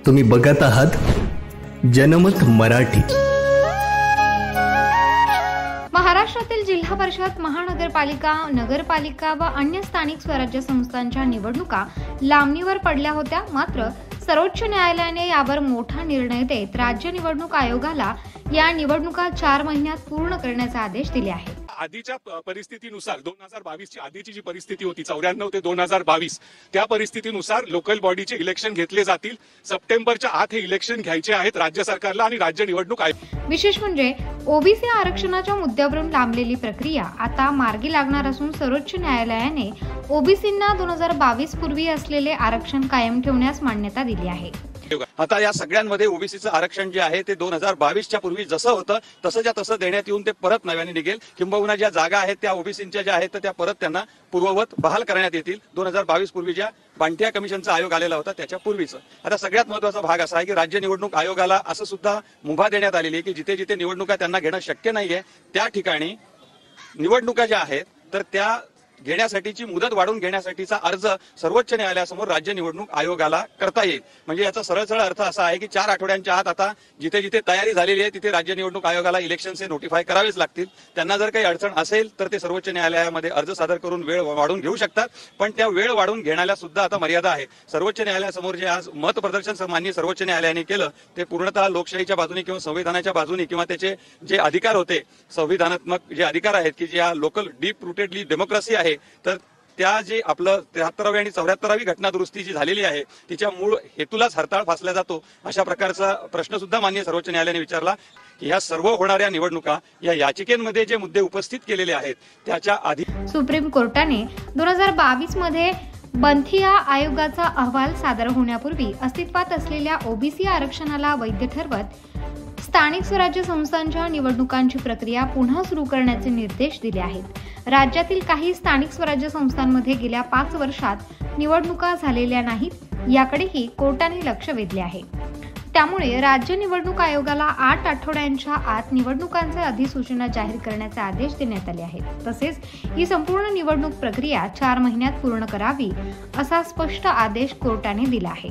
तुम्ही बघत आहात जनमत मराठी। महाराष्ट्रातील जिल्हा परिषद, महानगरपालिका, नगरपालिका व अन्य स्थानिक स्वराज्य संस्थांच्या निवडणुका लांबणीवर पडल्या होत्या। मात्र सर्वोच्च न्यायालयाने यावर मोठा निर्णय देत राज्य निवडणूक आयोगाला या निवडणुका 4 महिन्यात पूर्ण करण्याचे आदेश दिले आहेत। आधीच्या परिस्थितीनुसार 2022 ची आधीची जी परिस्थिती होती 94 ते 2022 त्या परिस्थितीनुसार लोकल बॉडीचे इलेक्शन घेतले जातील। सप्टेंबरच्या आत हे इलेक्शन घ्यायचे आहेत राज्य सरकारला आणि राज्य निवडणूक आयोग। विशेष म्हणजे ओबीसी आरक्षणाच्या मुद्द्यावरून लांबलेली प्रक्रिया आता मार्गी लागणार असून सर्वोच्च न्यायालयाने ओबीसींना 2022 पूर्वी असलेले आरक्षण कायम ठेवण्यास मान्यता दिली आहे। आता या सगळ्यांमध्ये ओबीसीचं आरक्षण जे आहे ते 2022च्या पूर्वी जसं होतं तसंच्या तसं देण्यात येऊन ते परत नव्याने निघेल। किंबहुना ज्या जागा आहेत त्या ओबीसींच्या ज्या आहेत त्या परत त्यांना पूर्ववत बहाल करण्यात येतील। 2022 पूर्वी ज्या बांटिया कमिशनचा आयोग आलेला होता त्याच्या पूर्वीचं। आता सगळ्यात महत्त्वाचा भाग असा आहे की राज्य निवडणूक आयोगाला असं सुद्धा मुभा देण्यात आलेली आहे की जिथे जिथे निवडणुका त्यांना घेणं शक्य नाहीये त्या ठिकाणी निवडणुका ज्या आहेत तर त्या घेण्यासाठीची मुदत वाढवून घेण्यासाठीचा अर्ज सर्वोच्च न्यायालयासमोर राज्य निवडणूक आयोगाला करता येईल। म्हणजे याचा सरळ अर्थ असा आहे की 4 आठवड्यांच्या आत आता जिथे जिथे तयारी झालेली आहे तिथे राज्य निवडणूक आयोगाला इलेक्शनचे नोटिफाय करावेच लागतील। त्यांना जर काही अडचण असेल तर ते सर्वोच्च न्यायालयामध्ये अर्ज सादर करून वेळ वाढवून घेऊ शकतात। पण त्या वेळ वाढवून घेण्याला सुद्धा आता मर्यादा आहे। सर्वोच्च न्यायालयासमोर जे आज मत प्रदर्शन माननीय सर्वोच्च न्यायालयाने केलं ते पूर्णतः लोकशाहीच्या बाजूने किंवा संविधानाच्या बाजूने किंवा त्याचे जे अधिकार होते संविधानात्मक जे अधिकार आहेत की जे लोकल डीप रूटेडली डेमोक्रेसी आहे तर त्या जे आपलं 73वी आणि 74वी घटना दुरुस्ती जी झालेली आहे तिच्या मूळ हेतूलाच हरताळ फासला जातो अशा प्रकारचा प्रश्न सुद्धा माननीय सर्वोच्च न्यायालयाने विचारला की ह्या सर्व होणाऱ्या निवडणुका या याचिकेमध्ये जे मुद्दे उपस्थित केलेले आहेत त्याच्या आधी सुप्रीम कोर्टाने 2022 मध्ये बंथिया आयोगाचा अहवाल सादर होण्यापूर्वी अस्तित्वात असलेल्या ओबीसी आरक्षणाला वैध ठरवत स्थानिक स्वराज्य संस्थांच्या निवडणुकांची प्रक्रिया पुन्हा सुरू करण्याचे निर्देश दिले आहेत। राज्यातील काही स्थानिक स्वराज्य संस्थांमध्ये गेल्या 5 वर्षात निवडणुका झालेल्या नाहीत याकडेही कोर्टाने लक्ष वेधले आहे। त्यामुळे राज्य निवडणूक आयोगाला 8 आठवड्यांच्या आत निवडणुकांचे अधिसूचना जाहीर करण्याचे आदेश देण्यात आले आहेत। तसेच ही संपूर्ण निवडणूक प्रक्रिया 4 महिन्यात पूर्ण करावी असा स्पष्ट आदेश कोर्टाने दिला आहे।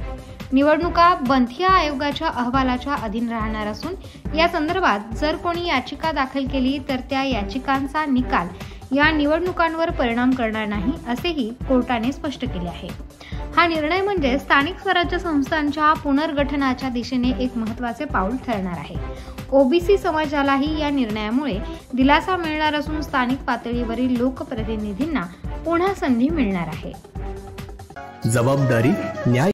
निवडणुका बंथिया आयोगाच्या अहवालाच्या अधीन राहणार असून या संदर्भात जर कोणी याचिका दाखल केली तर त्या याचिकांचा निकाल या निवडणुकांवर परिणाम करणार नाही असेही कोर्टाने स्पष्ट केले आहे। हा निर्णय म्हणजे स्थानिक स्वराज्य संस्थांच्या पुनर्गठनाच्या दिशेने एक महत्त्वाचे पाऊल ठरणार आहे। ओबीसी समाजालाही या निर्णयामुळे दिलासा मिळणार असून स्थानिक पातळीवरील लोकप्रतिनिधींना पुन्हा संधी मिळणार आहे। जबाबदारी न्याय